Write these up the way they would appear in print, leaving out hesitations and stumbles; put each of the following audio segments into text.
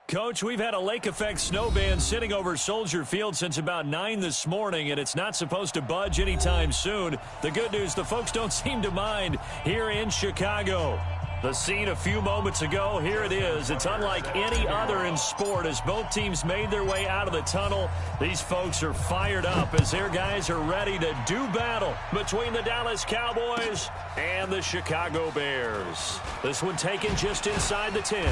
Coach, we've had a lake effect snow band sitting over Soldier Field since about 9 this morning, and it's not supposed to budge anytime soon. The good news, the folks don't seem to mind here in Chicago. The scene a few moments ago, here it is. It's unlike any other in sport as both teams made their way out of the tunnel. These folks are fired up as their guys are ready to do battle between the Dallas Cowboys and the Chicago Bears. This one taken just inside the 10.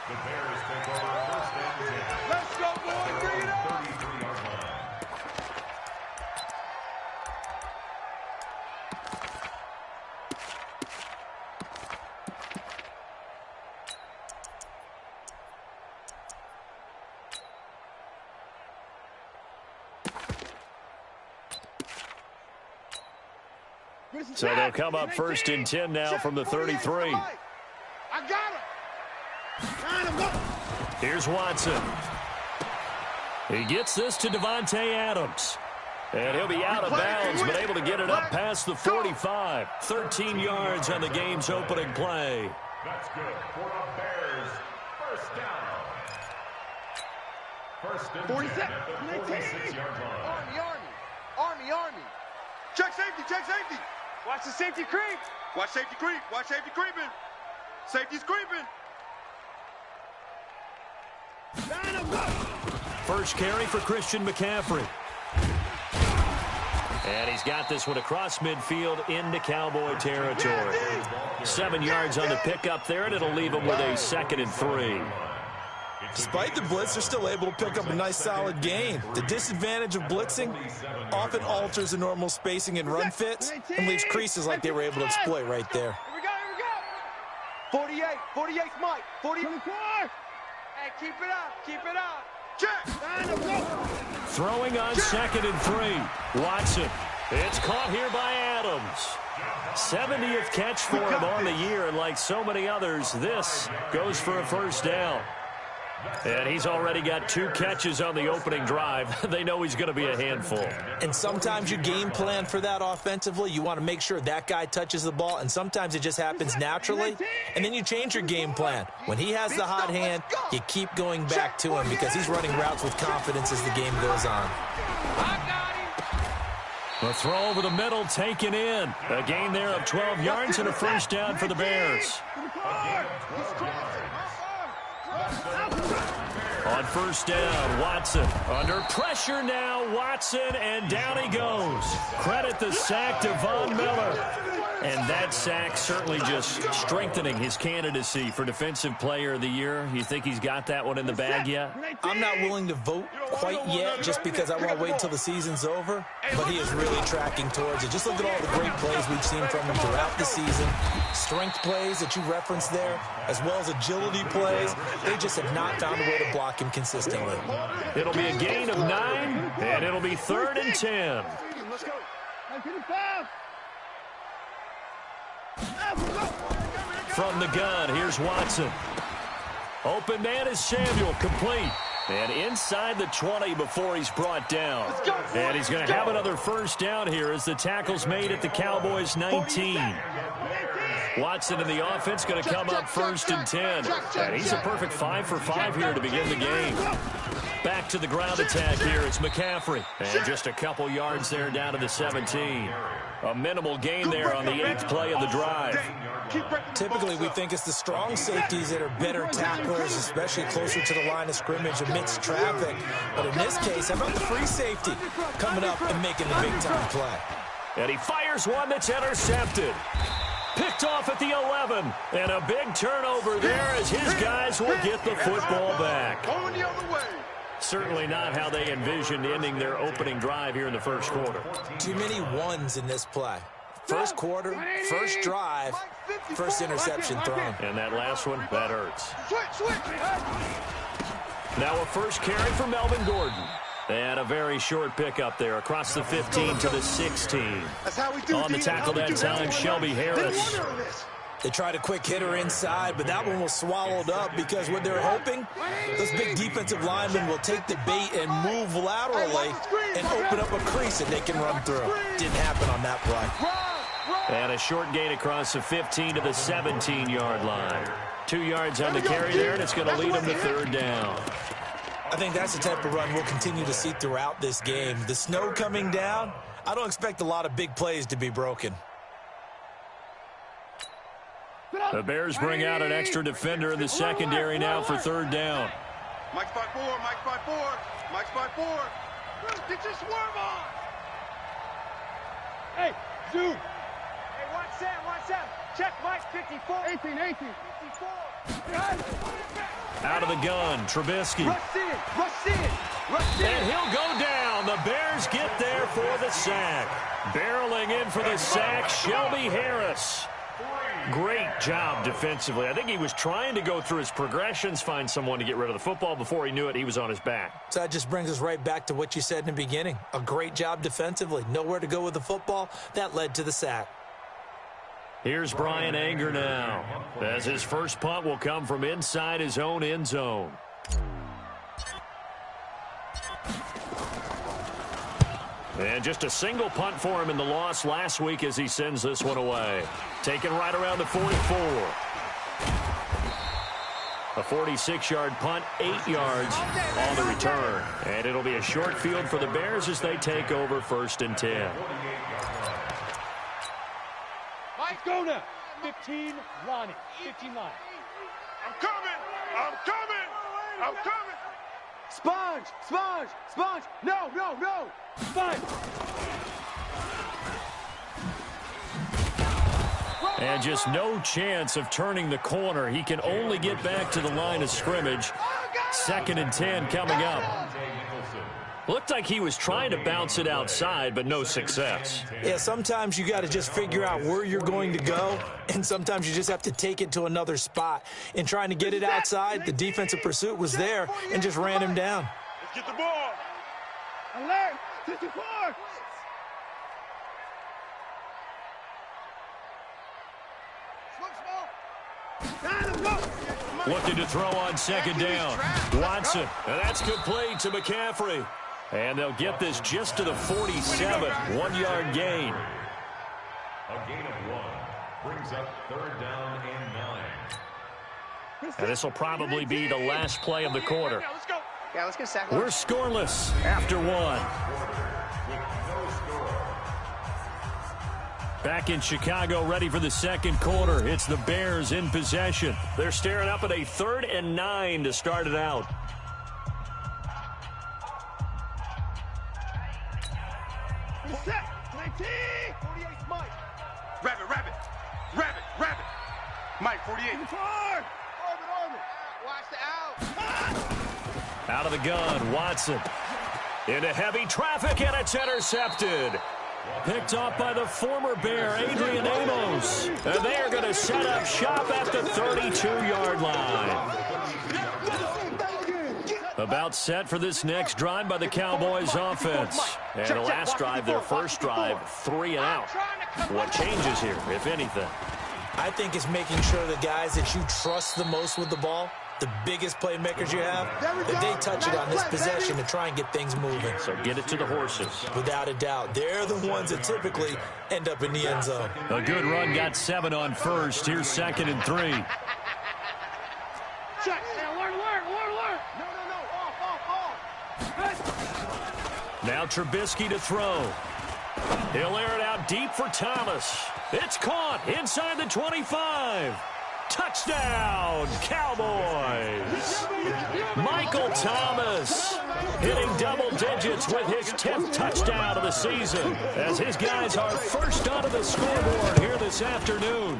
The Bears take over first and 10. Let's go, boys. Bring it on. 33-yard line. So they'll come up first and 10 now from the 33. I got him. Here's Watson. He gets this to Devontae Adams. And he'll be out of bounds, but able to get it up past the 45. 13 yards on the game's opening play. That's good for the Bears. First down. First and 10 at the 46-yard line. Army. Check safety. Watch the safety creep. Watch safety creeping. Safety's creeping. First carry for Christian McCaffrey. And he's got this one across midfield into Cowboy territory. 7 yards on the pickup there, and it'll leave him with a 2nd and 3. Despite the blitz, they're still able to pick up a nice, solid gain. The disadvantage of blitzing often alters the normal spacing and run fits and leaves creases like they were able to exploit right there. Here we go. 48's Mike. 44. Hey, keep it up. Check. Throwing on 2nd and 3. Watson. It's caught here by Adams. 70th catch for him on the year, and like so many others, this goes for a first down. And he's already got 2 catches on the opening drive. They know he's going to be a handful. And sometimes you game plan for that offensively. You want to make sure that guy touches the ball, and sometimes it just happens naturally. And then you change your game plan. When he has the hot hand, you keep going back to him because he's running routes with confidence as the game goes on. The throw over the middle taken in. A gain there of 12 yards and a first down for the Bears. On first down, Watson. Under pressure now, Watson, and down he goes. Credit the sack to Von Miller. And that sack certainly just strengthening his candidacy for Defensive Player of the Year. You think he's got that one in the bag yet? I'm not willing to vote quite yet just because I want to wait until the season's over, but he is really tracking towards it. Just look at all the great plays we've seen from him throughout the season. Strength plays that you referenced there, as well as agility plays. They just have not found a way to block him consistently. It'll be a gain of 9, and it'll be 3rd and 10. Let's go. From the gun, here's Watson. Open man is Samuel, complete. And inside the 20 before he's brought down. And he's going to have another first down here as the tackle's made at the Cowboys' 19. Watson in the offense going to come up 1st and 10. And he's a perfect 5 for 5 here to begin the game. Back to the ground attack here. It's McCaffrey. And just a couple yards there down to the 17. A minimal gain there on the 8th play of the drive. Typically, we think it's the strong safeties that are better tacklers, especially closer to the line of scrimmage amidst traffic. But in this case, how about the free safety coming up and making the big-time play? And he fires one that's intercepted. Picked off at the 11. And a big turnover there as his guys will get the football back. Going the other way. Certainly not how they envisioned ending their opening drive here in the first quarter. Too many ones in this play. First quarter, first drive, first interception thrown. And that last one, that hurts. Now a first carry for Melvin Gordon. And a very short pickup there across the 15 to the 16. On the tackle that time, Shelby Harris. They tried a quick hitter inside, but that one was swallowed up because what they're hoping, those big defensive linemen will take the bait and move laterally and open up a crease that they can run through. Didn't happen on that play. And a short gain across the 15 to the 17-yard line. 2 yards on the carry there, and it's going to lead him to third down. I think that's the type of run we'll continue to see throughout this game. The snow coming down, I don't expect a lot of big plays to be broken. The Bears bring out an extra defender in the secondary now for third down. Mike's 5-4, Mike's 5-4, Mike's 5-4. Get your swerve on. Hey, Zoom. Hey, watch Sam. Check Mike, 54. 18. 54. Out of the gun, Trubisky. Rush in. And he'll go down. The Bears get there for the sack. Barreling in for the sack, Shelby Harris. Great job defensively. I think he was trying to go through his progressions, find someone to get rid of the football. Before he knew it, he was on his back. So that just brings us right back to what you said in the beginning. A great job defensively. Nowhere to go with the football. That led to the sack. Here's Brian Anger now, as his first punt will come from inside his own end zone. And just a single punt for him in the loss last week as he sends this one away. Taken right around the 44. A 46-yard punt, 8 yards on the return. And it'll be a short field for the Bears as they take over 1st and 10. Mike, go now. 15, Lonnie. 15 line. I'm coming. Sponge. No. Sponge. And just no chance of turning the corner. He can only get back to the line of scrimmage. 2nd and 10 coming up. Looked like he was trying to bounce it outside, but no success. Yeah, sometimes you got to just figure out where you're going to go, and sometimes you just have to take it to another spot. In trying to get it outside, the defensive pursuit was there and just ran him down. Let's get the ball. Alert. 54. Looking to throw on 2nd down. Watson, and that's complete to McCaffrey. And they'll get this just to the 47, 1-yard gain. A gain of 1 brings up 3rd down and 9. And this will probably be the last play of the quarter. Let's go. Yeah, let's get sack. We're scoreless after 1. Back in Chicago, ready for the 2nd quarter. It's the Bears in possession. They're staring up at a 3rd and 9 to start it out. Set. 19. 48, Mike. Rabbit. Mike, 48. Orbit. Watch the out. Out of the gun, Watson. Into heavy traffic, and it's intercepted. Picked off by the former Bear, Adrian Amos. And they are going to set up shop at the 32-yard line. About set for this next drive by the Cowboys offense. And the last drive, their first drive, 3 and out. What changes here, if anything? I think it's making sure the guys that you trust the most with the ball, the biggest playmakers you have, that they touch it on this possession to try and get things moving. So get it to the horses. Without a doubt. They're the ones that typically end up in the end zone. A good run, got 7 on first. Here's 2nd and 3. Check. Hey, alert. No. Off. Now Trubisky to throw. He'll air it out deep for Thomas. It's caught inside the 25. Touchdown, Cowboys. Michael Thomas hitting double digits with his 10th touchdown of the season as his guys are first onto the scoreboard here this afternoon.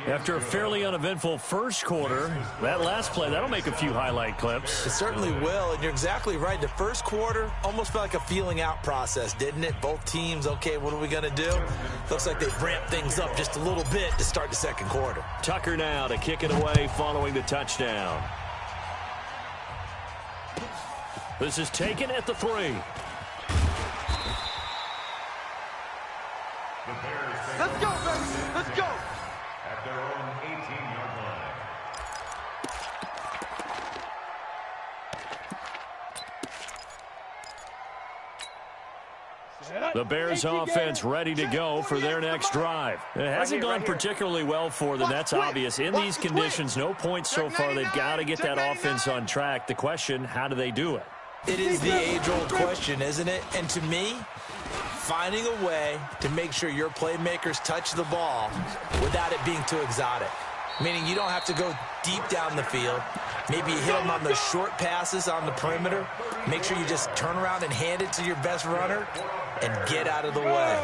After a fairly uneventful first quarter, that last play, that'll make a few highlight clips. It certainly will, and you're exactly right. The first quarter almost felt like a feeling out process, didn't it? Both teams, okay, what are we going to do? Looks like they've ramped things up just a little bit to start the 2nd quarter. Tucker now to kick it away following the touchdown. This is taken at the 3. Let's go, baby. Let's go. At their own 18-yard line. The Bears offense ready to go for their next drive. It hasn't gone particularly well for them. That's obvious. In these conditions, no points so far. They've got to get that offense on track. The question, how do they do it? It is the age-old question, isn't it? And to me, finding a way to make sure your playmakers touch the ball without it being too exotic. Meaning you don't have to go deep down the field. Maybe you hit them on those short passes on the perimeter. Make sure you just turn around and hand it to your best runner and get out of the way.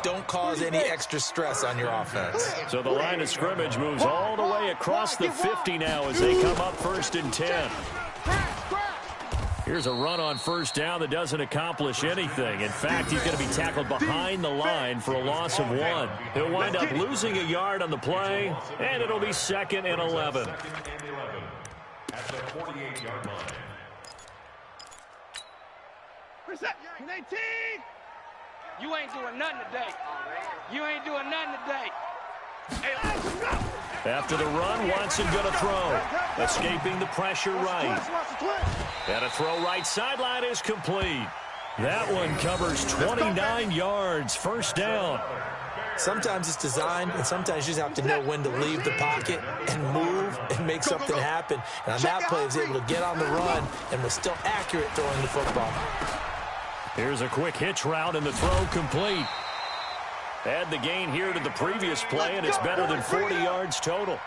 Don't cause any extra stress on your offense. So the line of scrimmage moves all the way across the 50 now as they come up 1st and 10. Here's a run on first down that doesn't accomplish anything. In fact, he's going to be tackled behind the line for a loss of 1. He'll wind up losing a yard on the play, and it'll be 2nd and 11. At the 48-yard line. Reception 18. You ain't doing nothing today. You ain't doing nothing today. Hey, let's go. After the run, Watson going to throw. Escaping the pressure right. And a throw right sideline is complete. That one covers 29 yards. First down. Sometimes it's designed, and sometimes you just have to know when to leave the pocket and move and make something happen. And on that play, he was able to get on the run and was still accurate throwing the football. Here's a quick hitch route, and the throw complete. Add the gain here to the previous play, and it's better than 40 yards total.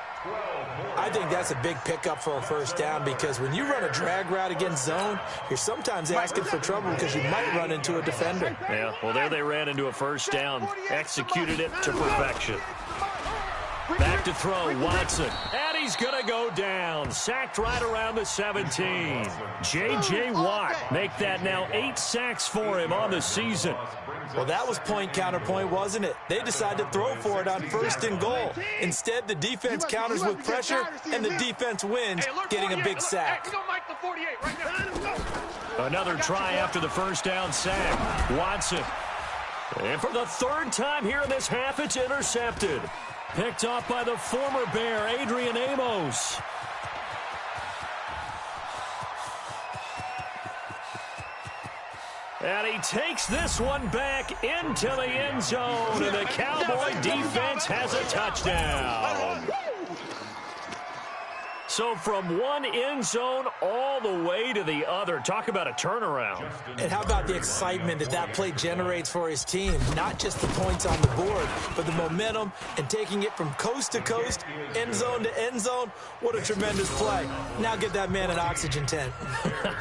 I think that's a big pickup for a first down because when you run a drag route against zone, you're sometimes asking for trouble because you might run into a defender. Yeah, well, there they ran into a first down, executed it to perfection. Back to throw, Watson. And he's going to go down. Sacked right around the 17. J.J. Watt make that now 8 sacks for him on the season. Well, that was point counterpoint, wasn't it? They decided to throw for it on 1st and goal. Instead, the defense counters with pressure, and the defense wins, getting a big sack. Another try after the first down sack. Watson. And for the 3rd time here in this half, it's intercepted. Picked off by the former Bear, Adrian Amos. And he takes this one back into the end zone, and the Cowboy defense has a touchdown. So from one end zone all the way to the other. Talk about a turnaround. And how about the excitement that that play generates for his team? Not just the points on the board, but the momentum and taking it from coast to coast, end zone to end zone. What a tremendous play. Now get that man an oxygen tent.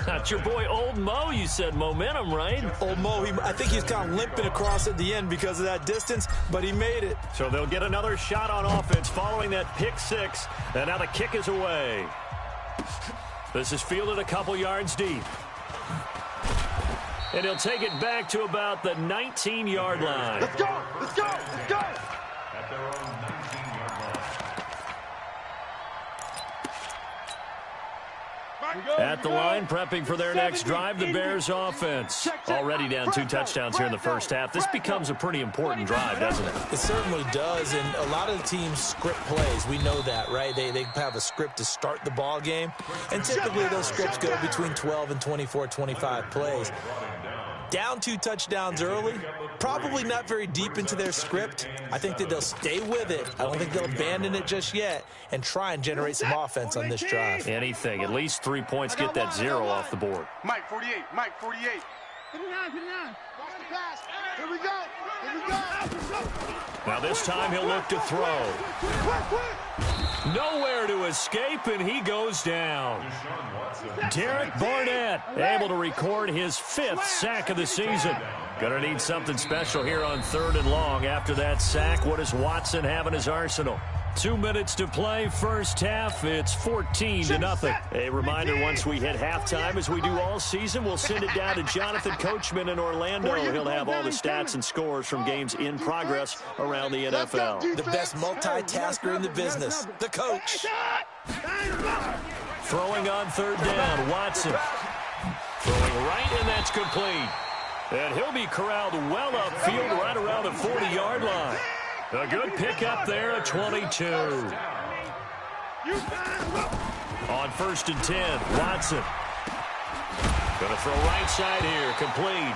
That's your boy Old Mo, you said. Momentum, right? Old Mo, I think he's kind of limping across at the end because of that distance, but he made it. So they'll get another shot on offense following that pick 6, and now the kick is away. This is fielded a couple yards deep. And he'll take it back to about the 19-yard line. Let's go! Let's go! Let's go! At their own 19-yard line. At the line, prepping for their next drive, the Bears offense. Already down 2 touchdowns here in the first half. This becomes a pretty important drive, doesn't it? It certainly does, and a lot of the teams script plays. We know that, right? They have a script to start the ball game, and typically those scripts go between 12 and 24, 25 plays. Down 2 touchdowns early, probably not very deep into their script. I think that they'll stay with it. I don't think they'll abandon it just yet and try and generate some offense on this drive. Anything. At least 3 points, get that 0 off the board. Mike 48, Mike 48. 59. Here we go. Here we go. Now this time he'll look to throw. Nowhere to escape, and he goes down. Derek Barnett able to record his 5th sack of the season. Gonna need something special here on 3rd and long. After that sack, what does Watson have in his arsenal? 2 minutes to play, first half. It's 14-0. A reminder, once we hit halftime, as we do all season, we'll send it down to Jonathan Coachman in Orlando. He'll have all the stats and scores from games in progress around the NFL. The best multitasker in the business, the coach. Throwing on 3rd down, Watson. Throwing right, and that's complete. And he'll be corralled well upfield right around the 40-yard line. A good pickup there at 22. On 1st and 10, Watson. Going to throw right side here, complete.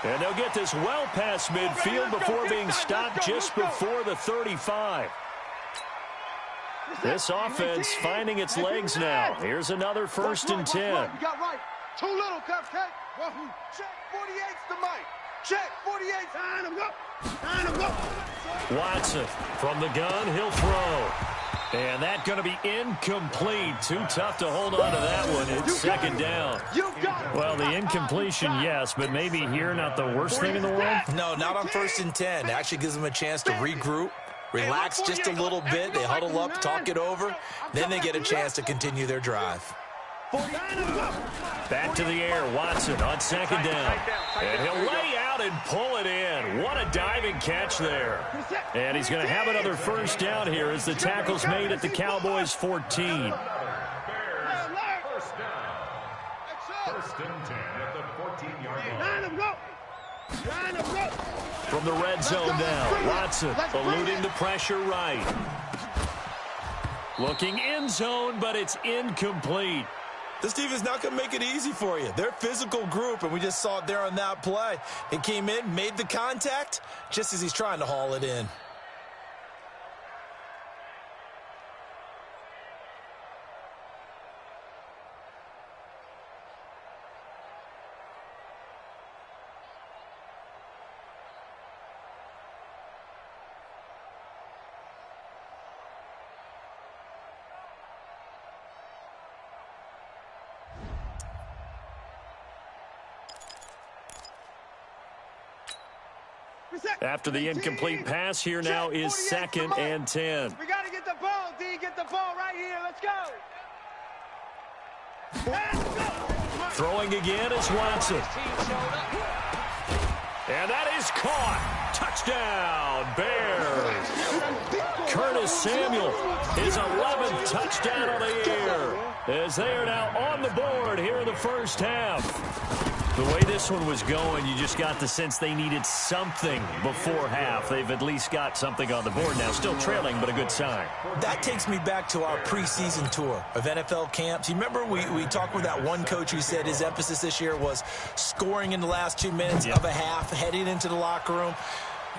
And they'll get this well past midfield before being stopped just before the 35. This offense finding its legs now. Here's another 1st and 10. You got right. Too little, Cupcake. Check 48's the mic. Check 48's. Time to go. Time to go. Watson from the gun. He'll throw. And that's going to be incomplete. Too tough to hold on to that one. It's 2nd down. Well, the incompletion, yes, but maybe here not the worst thing in the world? No, not on 1st and 10. It actually gives them a chance to regroup, relax just a little bit. They huddle up, talk it over. Then they get a chance to continue their drive. Back to the air. Watson on 2nd down. And he'll lay out and pull it in. What a diving catch there. And he's going to have another 1st down here as the tackle's made at the Cowboys' 14. Bears, 1st down. 1st and 10 at the 14-yard line. From the red zone now, Watson eluding the pressure right. Looking in zone, but it's incomplete. This team is not going to make it easy for you. They're a physical group, and we just saw it there on that play. It came in, made the contact, just as he's trying to haul it in. After the incomplete pass, here now is 2nd and 10. We got to get the ball, D. Get the ball right here. Let's go. Throwing again is Watson. And that is caught. Touchdown, Bears. Curtis Samuel, his 11th touchdown on the year, as they are now on the board here in the 1st half. The way this one was going, you just got the sense they needed something before half. They've at least got something on the board now. Still trailing, but a good sign. That takes me back to our preseason tour of NFL camps. You remember we talked with that one coach who said his emphasis this year was scoring in the last 2 minutes of a half, heading into the locker room.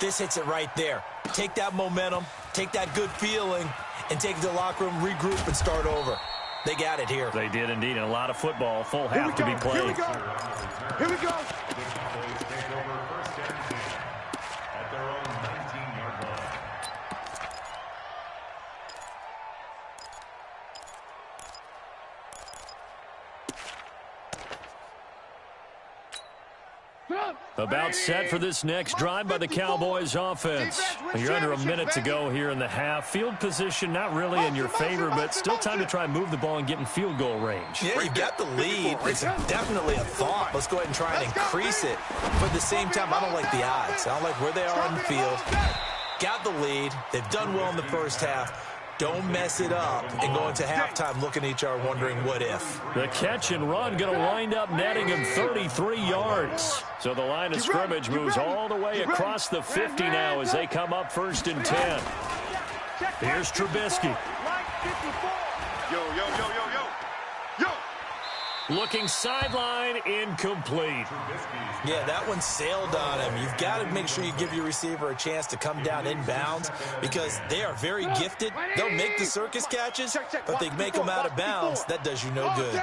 This hits it right there. Take that momentum, take that good feeling, and take it to the locker room, regroup, and start over. They got it here. They did indeed, and a lot of football, full half to be played. Here we go. Here we go. The Cowboys take over 1st and 10 at their own 19-yard line. About set for this next drive by the Cowboys offense. You're under a minute to go here in the half. Field position not really in your favor, but still time to try and move the ball and get in field goal range. Yeah, you got the lead. It's definitely a thought. Let's go ahead and try and increase it. But at the same time, I don't like the odds. I don't like where they are on the field. Got the lead. They've done well in the 1st half. Don't mess it up and go into halftime looking at each other wondering what if. The catch and run going to wind up netting him 33 yards. So the line of scrimmage moves all the way across the 50 now as they come up 1st and 10. Here's Trubisky. Yo, yo, yo, yo, yo. Yo. Looking sideline, incomplete. Yeah, that one sailed on him. You've got to make sure you give your receiver a chance to come down inbounds because they are very gifted. They'll make the circus catches, but they make them out of bounds. That does you no good.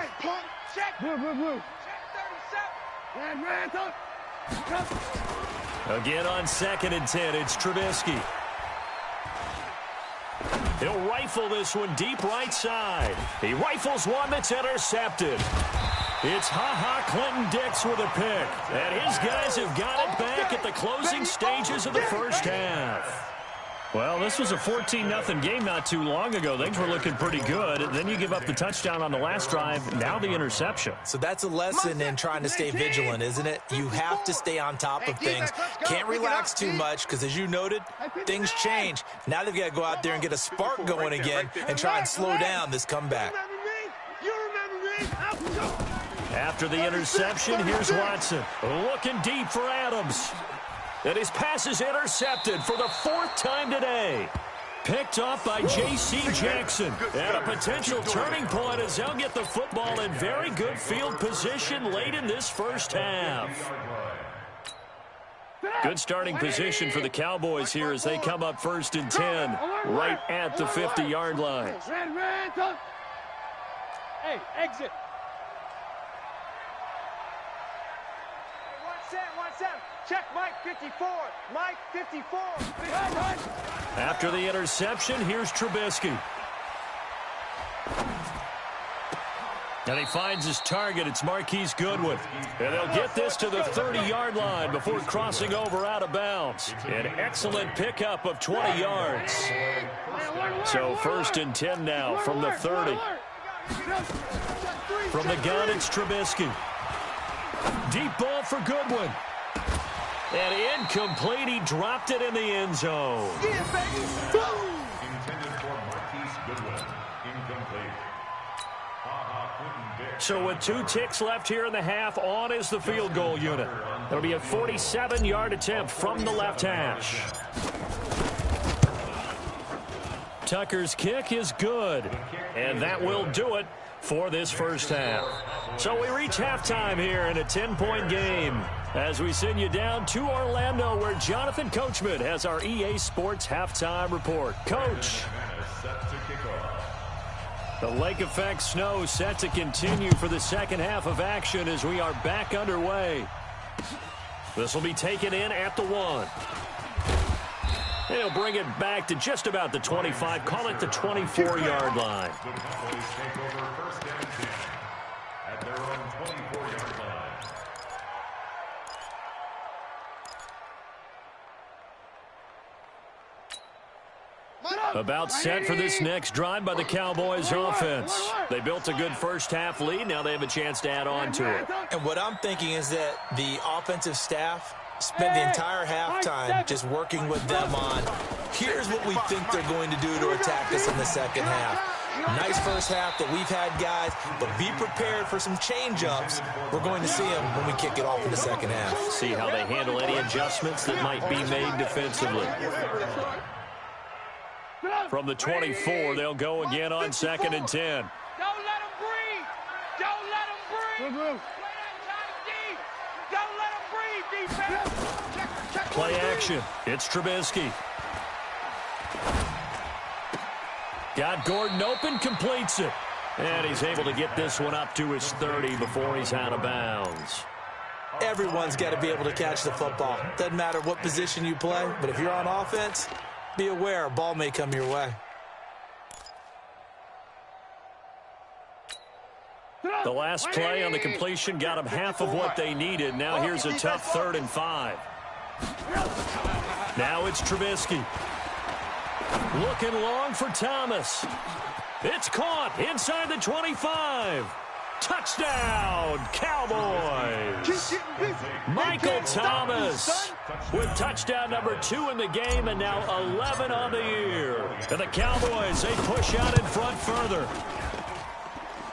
Again on 2nd and 10, it's Trubisky. He'll rifle this one deep right side. He rifles one that's intercepted. It's Clinton-Dix with a pick. And his guys have got it back at the closing stages of the 1st half. Well, this was a 14-0 game not too long ago. Things were looking pretty good. Then you give up the touchdown on the last drive, now the interception. So that's a lesson in trying to stay vigilant, isn't it? You have to stay on top of things. Can't relax too much because, as you noted, things change. Now they've got to go out there and get a spark going again and try and slow down this comeback. After the interception, here's Watson. Looking deep for Adams. And his pass is intercepted for the 4th time today. Picked off by J.C. Jackson. And a potential turning point as they'll get the football in very good field position late in this 1st half. Good starting position for the Cowboys here as they come up 1st and 10, right at the 50-yard line. Hey, exit. Watch that. Check Mike 54. Mike 54. After the interception, here's Trubisky. And he finds his target. It's Marquise Goodwin. And they'll get this to the 30-yard line before crossing over out of bounds. An excellent pickup of 20 yards. So 1st and 10 now from the 30. From the gun, it's Trubisky. Deep ball for Goodwin. And incomplete. He dropped it in the end zone. Intended for Marquise Goodwin. Incomplete. So with 2 ticks left here in the half, on is the field goal unit. It'll be a 47-yard attempt from the left hash. Tucker's kick is good, and that will do it for this first half. So we reach halftime here in a 10-point game as we send you down to Orlando, where Jonathan Coachman has our EA Sports halftime report. Coach. The lake effect snow set to continue for the second half of action as we are back underway. This will be taken in at the 1. They'll bring it back to just about the 25, call it the 24-yard line. The Cowboys take over 1st and 10 at their own 24-yard line. About set for this next drive by the Cowboys offense. They built a good first half lead. Now they have a chance to add on to it. And what I'm thinking is that the offensive staff spent the entire halftime just working with them on, here's what we think they're going to do to attack us in the second half. Nice first half that we've had, guys, but be prepared for some change-ups. We're going to see them when we kick it off in the second half. See how they handle any adjustments that might be made defensively. From the 24, they'll go again on 2nd and 10. Don't let him breathe. Don't let him breathe. Don't let him breathe, defense. Play action. It's Trubisky. Got Gordon open, completes it. And he's able to get this one up to his 30 before he's out of bounds. Everyone's got to be able to catch the football. Doesn't matter what position you play, but if you're on offense, be aware a ball may come your way. The last play on the completion got them half of what they needed. Now here's a tough 3rd and 5. Now it's Trubisky. Looking long for Thomas. It's caught inside the 25. Touchdown, Cowboys. Michael Thomas with touchdown number 2 in the game and now 11 on the year. And the Cowboys, they push out in front further.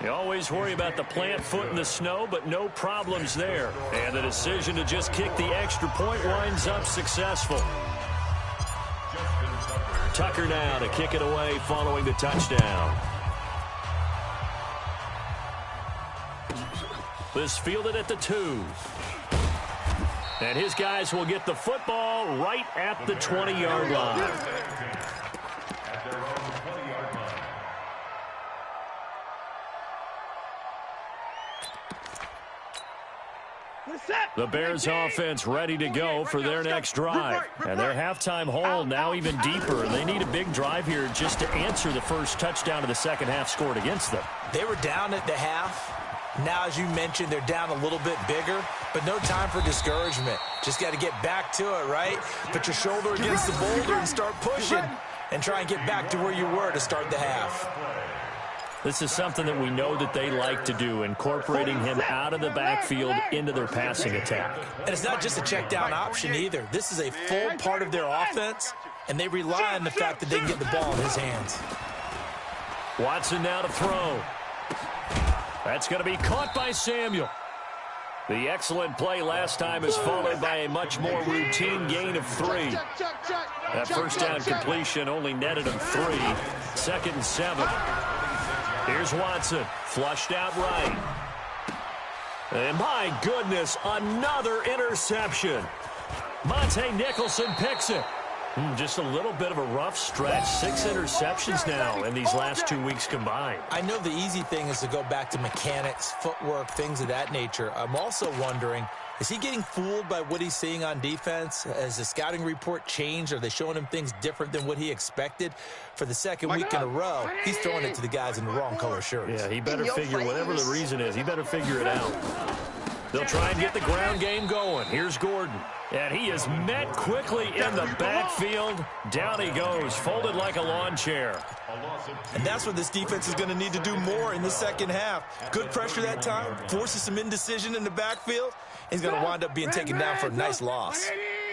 You always worry about the plant foot in the snow, but no problems there. And the decision to just kick the extra point winds up successful. Tucker now to kick it away following the touchdown. This fielded at the 2. And his guys will get the football right at the 20-yard line. At their own 20-yard line. The Bears offense ready to go for their next drive. And their halftime hole now even deeper. And they need a big drive here just to answer the first touchdown of the second half scored against them. They were down at the half. Now, as you mentioned, they're down a little bit bigger, but no time for discouragement. Just got to get back to it, right? Put your shoulder against the boulder and start pushing and try and get back to where you were to start the half. This is something that we know that they like to do, incorporating him out of the backfield into their passing attack. And it's not just a check down option either. This is a full part of their offense, and they rely on the fact that they can get the ball in his hands. Watson now to throw. That's going to be caught by Samuel. The excellent play last time is followed by a much more routine gain of 3. That first down completion only netted him 3. 2nd and 7. Here's Watson, flushed out right. And my goodness, another interception. Monte Nicholson picks it. Just a little bit of a rough stretch. 6 interceptions now in these last 2 weeks combined. I know the easy thing is to go back to mechanics, footwork, things of that nature. I'm also wondering, is he getting fooled by what he's seeing on defense? Has the scouting report changed? Are they showing him things different than what he expected? For the second week in a row, he's throwing it to the guys in the wrong color shirts. Yeah, he better figure, whatever the reason is, he better figure it out. They'll try and get the ground game going. Here's Gordon. And he is met quickly in the backfield. Down he goes, folded like a lawn chair. And that's what this defense is going to need to do more in the second half. Good pressure that time, forces some indecision in the backfield. He's going to wind up being taken down for a nice loss.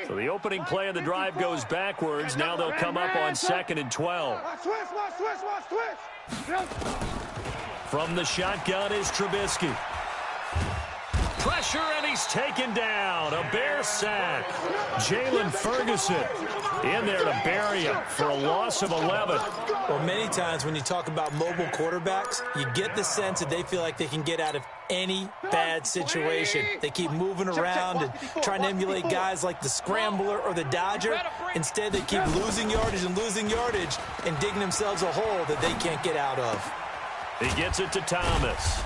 So the opening play of the drive goes backwards. Now they'll come up on 2nd and 12. From the shotgun is Trubisky. Pressure, and he's taken down. A Bear sack. Jalen Ferguson in there to bury him for a loss of 11. Well, many times when you talk about mobile quarterbacks, you get the sense that they feel like they can get out of any bad situation. They keep moving around and trying to emulate guys like the Scrambler or the Dodger. Instead, they keep losing yardage and digging themselves a hole that they can't get out of. He gets it to Thomas.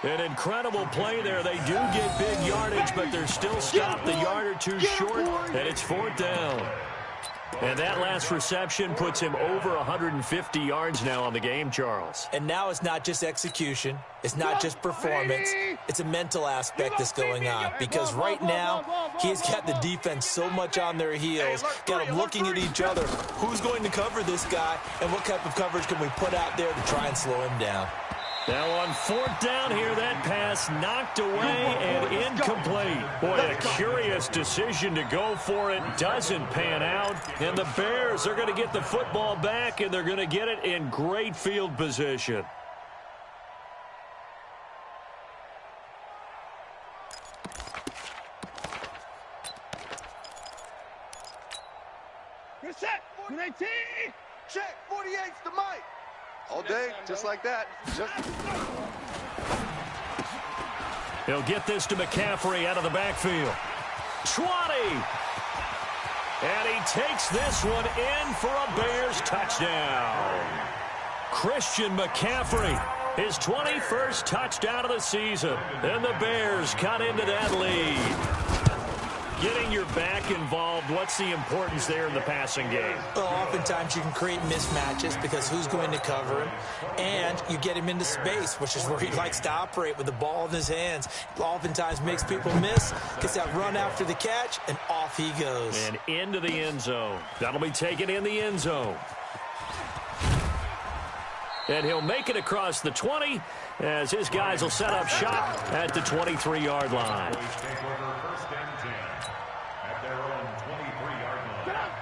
An incredible play there. They do get big yardage, but they're still stopped a yard or two short, and it's 4th down. And that last reception puts him over 150 yards now on the game, Charles. And now it's not just execution. It's not just performance. It's a mental aspect that's going on. Because right now, he's got the defense so much on their heels, got them looking at each other. Who's going to cover this guy, and what type of coverage can we put out there to try and slow him down? Now on 4th down here, that pass knocked away and incomplete. Boy, a curious decision to go for it. Doesn't pan out. And the Bears are going to get the football back, and they're going to get it in great field position. Reset. 19. Check. 48's the mic. All day, just like that. He'll get this to McCaffrey out of the backfield. 20. And he takes this one in for a Bears touchdown. Christian McCaffrey, his 21st touchdown of the season. And the Bears cut into that lead. Getting your back involved, what's the importance there in the passing game? Well, oftentimes you can create mismatches because who's going to cover him, and you get him into space, which is where he likes to operate with the ball in his hands. Oftentimes makes people miss, gets that run after the catch, and off he goes. And into the end zone. That'll be taken in the end zone. And he'll make it across the 20 as his guys will set up shop at the 23-yard line.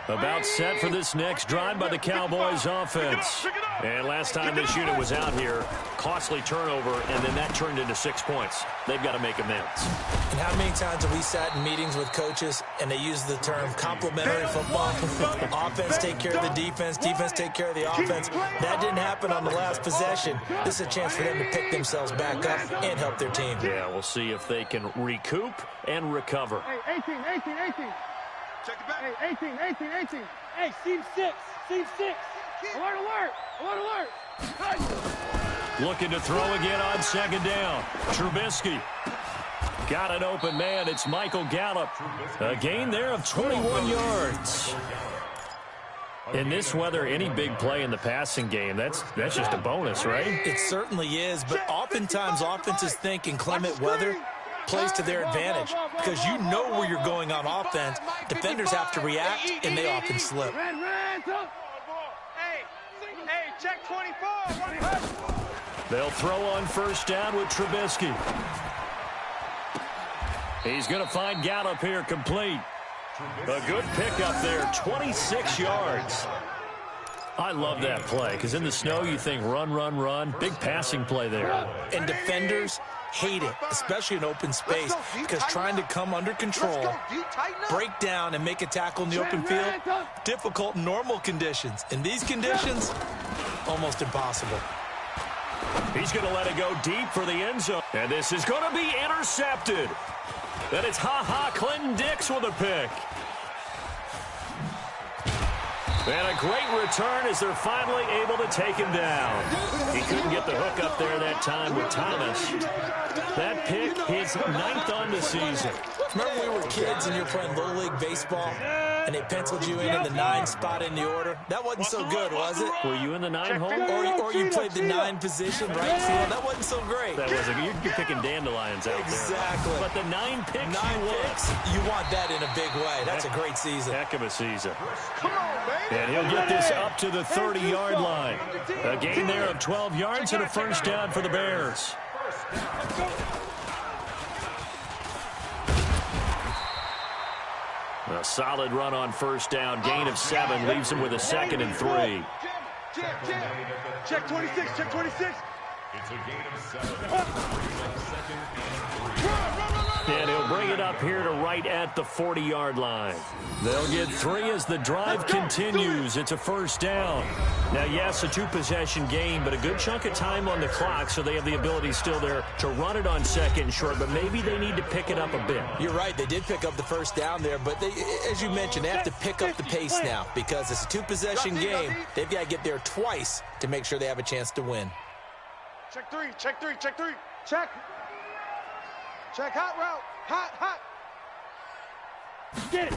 About set for this next drive by the Cowboys offense. And last time this unit was out here, costly turnover, and then that turned into 6 points. They've got to make amends. And how many times have we sat in meetings with coaches and they use the term complementary football? Offense take care of the defense, defense take care of the offense. That didn't happen on the last possession. This is a chance for them to pick themselves back up and help their team. Yeah, we'll see if they can recoup and recover. Hey, 18. Check it back. Hey, 18. Hey, seam 6. Alert. Looking to throw again on 2nd down. Trubisky. Got an open man. It's Michael Gallup. A gain there of 21 yards. In this weather, any big play in the passing game, that's just a bonus, right? It certainly is, but oftentimes offenses think in clement weather plays to their advantage because you know where you're going on offense. Defenders have to react, and they often slip. Hey, check 24. They'll throw on 1st down with Trubisky. He's going to find Gallup here complete. A good pickup there, 26 yards. I love that play because in the snow you think run. Big passing play there. And defenders hate it, especially in open space, because trying to come under control, break down, and make a tackle in the open field, difficult in normal conditions. In these conditions, almost impossible. He's going to let it go deep for the end zone. And this is going to be intercepted. And it's Clinton Dix with a pick. And a great return as they're finally able to take him down. He couldn't get the hook up there that time with Thomas. That pick, his 9th on the season. Remember we were kids and you were playing Little League Baseball and they penciled you in the 9 spot in the order? That wasn't so good, was it? Were you in the 9 hole? Or you played the 9 position, right field? That wasn't so great. That wasn't. You're picking dandelions out exactly. There. But the 9 picks, you want that in a big way. That's a great season. Heck of a season. And he'll get this up to the 30-yard line. A gain there of 12 yards and a first down for the Bears. A solid run on first down. Gain of 7 leaves him with a 2nd and 3. Check 26, check 26. It's a gain of 7. Brings up 2nd and 3. And he'll bring it up here to right at the 40-yard line. They'll get 3 as the drive continues. It's a first down. Now, yes, a 2-possession game, but a good chunk of time on the clock, so they have the ability still there to run it on 2nd and short, but maybe they need to pick it up a bit. You're right. They did pick up the first down there, but they, as you mentioned, they have to pick up the pace now because it's a 2-possession game. They've got to get there twice to make sure they have a chance to win. Check 3, check 3, check 3. Check. Check hot route. Hot. Get it.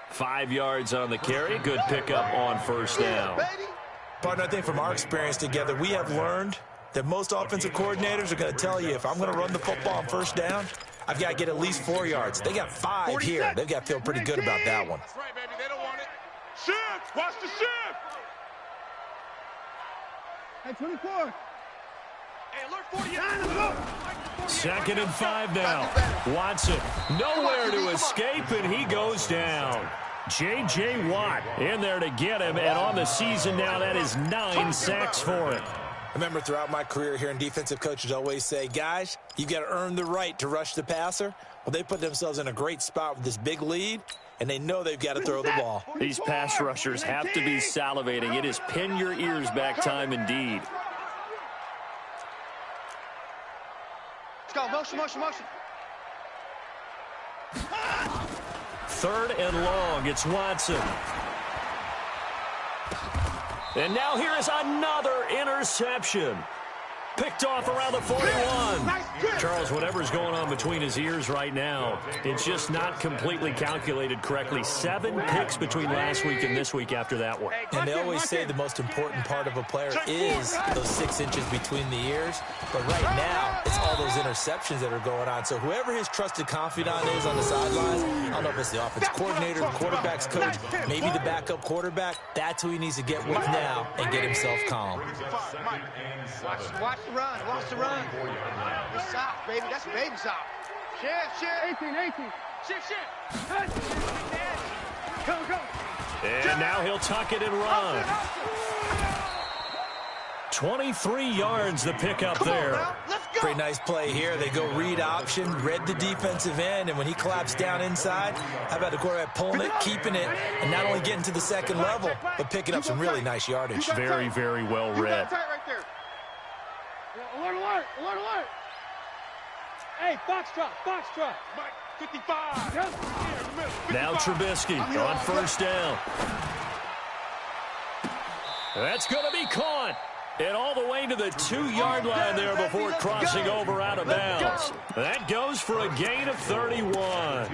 5 yards on the carry. Good pickup on first down. Partner, I think from our experience together, we have learned that most offensive coordinators are going to tell you, if I'm going to run the football on first down, I've got to get at least 4 yards. They got 5 here. They've got to feel pretty good about that one. That's right, baby. They don't want it. Shift. Watch the shift. Hey, 24. Hey, alert 49. 2nd and 5 now. Watson nowhere to escape, and he goes down. J.J. Watt in there to get him, and on the season now, that is 9 sacks for him. I remember throughout my career here, and defensive coaches always say, guys, you've got to earn the right to rush the passer. Well, they put themselves in a great spot with this big lead, and they know they've got to throw the ball. These pass rushers have to be salivating. It is pin your ears back time indeed. Let's go. Motion. 3rd and long. It's Watson. And now here is another interception. Picked off around the 41. Charles, whatever's going on between his ears right now, it's just not completely calculated correctly. 7 picks between last week and this week after that one. And they always say the most important part of a player is those 6 inches between the ears. But right now, it's all those interceptions that are going on. So whoever his trusted confidant is on the sidelines, I don't know if it's the offense coordinator, the quarterback's coach, maybe the backup quarterback, that's who he needs to get with now and get himself calm. Watch the run. It's soft, baby. That's baby soft. Shift. 18. Shift. Go. And now he'll tuck it and run. 23 yards the pickup there. Pretty nice play here. They go read option, read the defensive end, and when he collapsed down inside, how about the quarterback pulling it, keeping it, and not only getting to the 2nd level, but picking up some really nice yardage. Very, very well read. Alert. Hey, box drop. Mike, 55. Now Trubisky on first down. That's going to be caught. And all the way to the 2-yard line there before crossing over out of bounds. That goes for a gain of 31.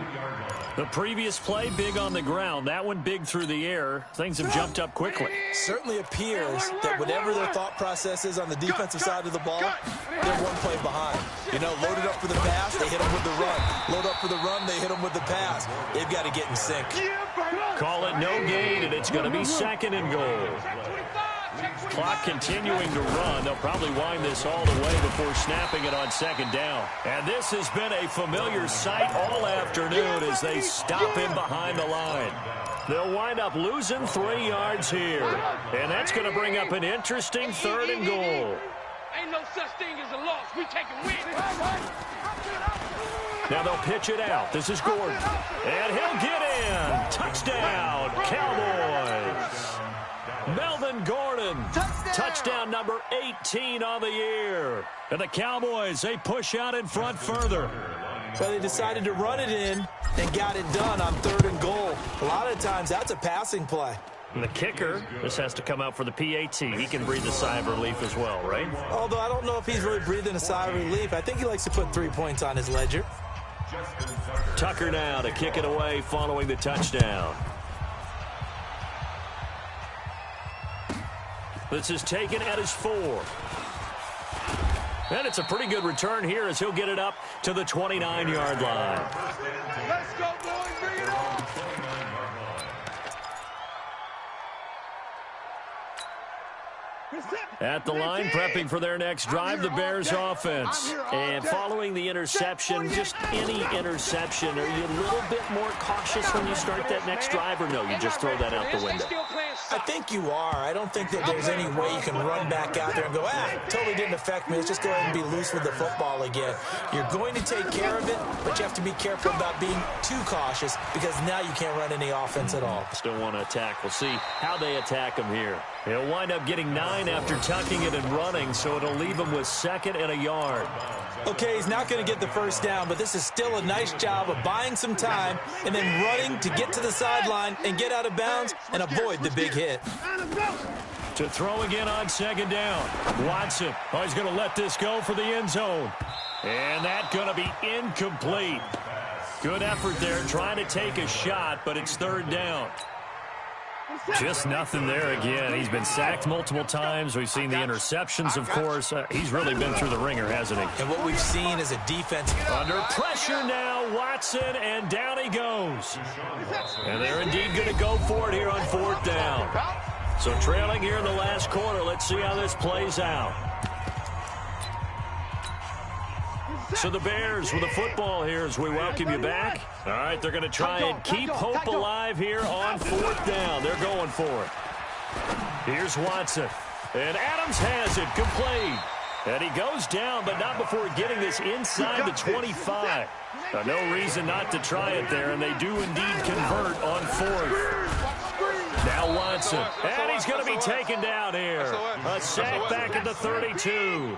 The previous play, big on the ground. That one big through the air. Things have jumped up quickly. Certainly appears that whatever their thought process is on the defensive side of the ball, they're one play behind. You know, loaded up for the pass, they hit them with the run. Load up for the run, they hit them with the pass. They've got to get in sync. Call it no gain, and it's going to be 2nd and goal. Clock continuing to run. They'll probably wind this all the way before snapping it on 2nd down. And this has been a familiar sight all afternoon as they stop him behind the line. They'll wind up losing 3 yards here. And that's going to bring up an interesting 3rd and goal. Ain't no such thing as a loss. We take a win. Now they'll pitch it out. This is Gordon. And he'll get in. Touchdown, Cowboys. Melvin Melvin Gordon. Touchdown number 18 on the year. And the Cowboys, they push out in front further. So they decided to run it in and got it done on 3rd and goal. A lot of times that's a passing play. And the kicker, this has to come out for the PAT. He can breathe a sigh of relief as well, right? Although I don't know if he's really breathing a sigh of relief. I think he likes to put 3 points on his ledger. Tucker now to kick it away following the touchdown. This is taken at his 4. And it's a pretty good return here as he'll get it up to the 29-yard line. Let's go, boys. Bring it on. At the line, prepping for their next drive, the Bears offense. And following the interception, just any interception, are you a little bit more cautious when you start that next drive, or no, you just throw that out the window? I think you are. I don't think that there's any way you can run back out there and go, totally didn't affect me. Let's just go ahead and be loose with the football again. You're going to take care of it, but you have to be careful about being too cautious because now you can't run any offense at all. Still want to attack. We'll see how they attack him here. He'll wind up getting 9 after tucking it and running, so it'll leave him with 2nd and a yard. Okay, he's not going to get the first down, but this is still a nice job of buying some time and then running to get to the sideline and get out of bounds and avoid the big hit. To throw again on 2nd down. Watson, he's going to let this go for the end zone. And that's going to be incomplete. Good effort there trying to take a shot, but it's 3rd down. Just nothing there again. He's been sacked multiple times. We've seen the interceptions, of course. He's really been through the ringer, hasn't he? And what we've seen is a defense. Under pressure now, Watson, and down he goes. And they're indeed going to go for it here on 4th down. So trailing here in the last quarter. Let's see how this plays out. So the Bears with the football here as we welcome you back. All right, they're going to try and keep hope alive here on 4th down. They're going for it. Here's Watson. And Adams has it complete. And he goes down, but not before getting this inside the 25. No reason not to try it there, and they do indeed convert on 4th. Now Watson. And he's going to be taken down here. A sack back at the 32.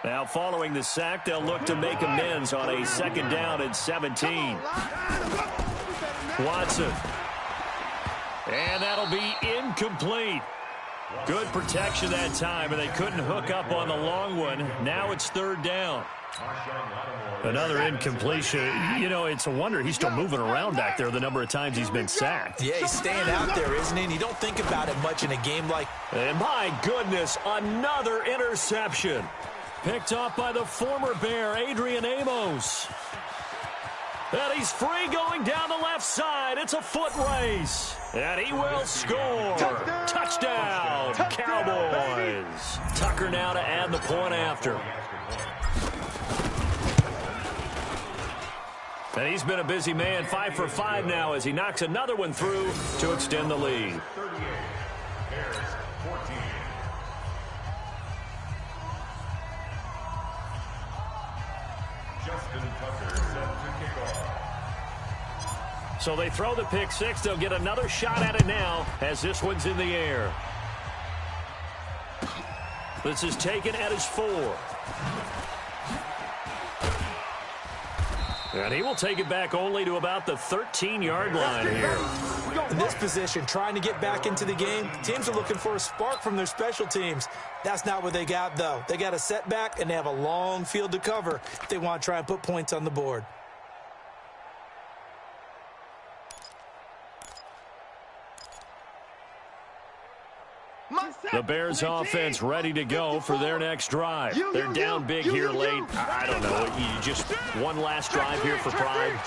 Now, following the sack, they'll look to make amends on a 2nd down and 17. Watson. And that'll be incomplete. Good protection that time, and they couldn't hook up on the long one. Now it's 3rd down. Another incompletion. You know, it's a wonder he's still moving around back there the number of times he's been sacked. Yeah, he's staying out there, isn't he? And you don't think about it much in a game like... And my goodness, another interception. Picked off by the former Bear, Adrian Amos. And he's free going down the left side. It's a foot race. And he will score. Touchdown, Cowboys. Tucker now to add the point after. And he's been a busy man, 5 for 5 now as he knocks another one through to extend the lead. So they throw the pick 6. They'll get another shot at it now as this one's in the air. This is taken at his 4. And he will take it back only to about the 13-yard line here. In this position, trying to get back into the game, teams are looking for a spark from their special teams. That's not what they got, though. They got a setback, and they have a long field to cover if they want to try and put points on the board. The Bears offense ready to go for their next drive. They're down big here late. I don't know. You just one last drive here for pride.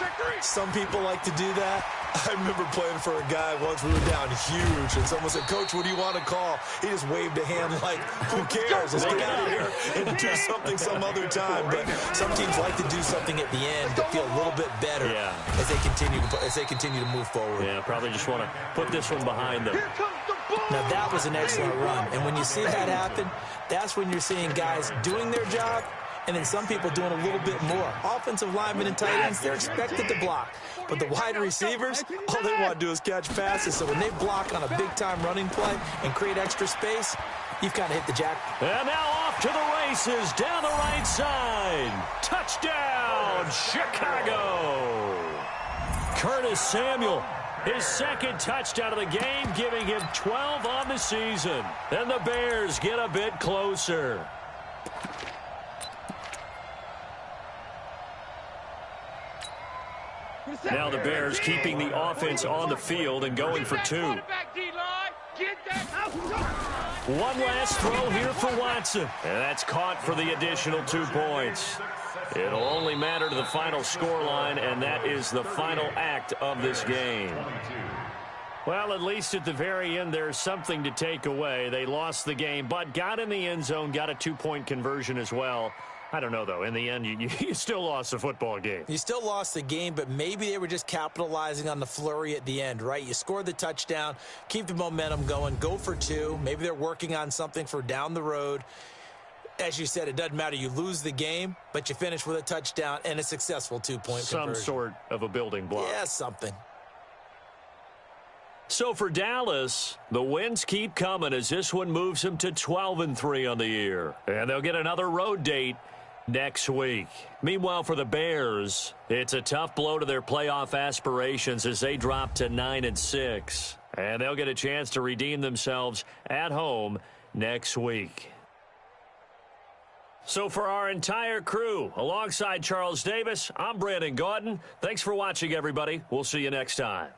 Some people like to do that. I remember playing for a guy once. We were down huge, and someone said, "Coach, what do you want to call?" He just waved a hand like, "Who cares? Let's get out of here and do something some other time." But some teams like to do something at the end to feel a little bit better as they continue to move forward. Yeah, probably just want to put this one behind them. Now, that was an excellent run. And when you see that happen, that's when you're seeing guys doing their job and then some people doing a little bit more. Offensive linemen and tight ends, they're expected to block. But the wide receivers, all they want to do is catch passes. So when they block on a big-time running play and create extra space, you've kind of hit the jackpot. And now off to the races down the right side. Touchdown, Chicago. Curtis Samuel, his second touchdown of the game, giving him 12 on the season. And the Bears get a bit closer. Now the Bears keeping the offense on the field and going for two. One last throw here for Watson. And that's caught for the additional 2 points. It'll only matter to the final scoreline, and that is the final act of this game. Well, at least at the very end, there's something to take away. They lost the game, but got in the end zone, got a 2-point conversion as well. I don't know, though. In the end, you still lost the football game. You still lost the game, but maybe they were just capitalizing on the flurry at the end, right? You scored the touchdown, keep the momentum going, go for 2. Maybe they're working on something for down the road. As you said, it doesn't matter. You lose the game, but you finish with a touchdown and a successful 2-point conversion. Some sort of a building block. Yeah, something. So for Dallas, the wins keep coming as this one moves them to 12-3 on the year. And they'll get another road date next week. Meanwhile, for the Bears, it's a tough blow to their playoff aspirations as they drop to 9-6. And they'll get a chance to redeem themselves at home next week. So for our entire crew, alongside Charles Davis, I'm Brandon Gaudin. Thanks for watching, everybody. We'll see you next time.